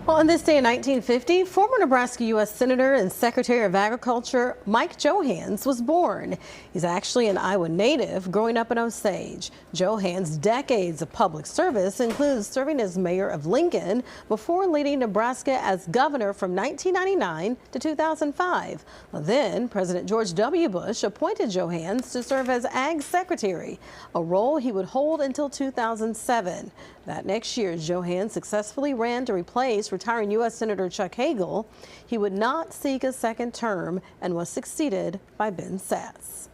Well, on this day in 1950, former Nebraska U.S. Senator and Secretary of Agriculture Mike Johanns was born. He's actually an Iowa native growing up in Osage. Johanns' decades of public service includes serving as mayor of Lincoln before leading Nebraska as governor from 1999 to 2005. Then President George W. Bush appointed Johanns to serve as Ag Secretary, a role he would hold until 2007. That next year, Johanns successfully ran to replace retiring U.S. Senator Chuck Hagel. He would not seek a second term and was succeeded by Ben Sasse.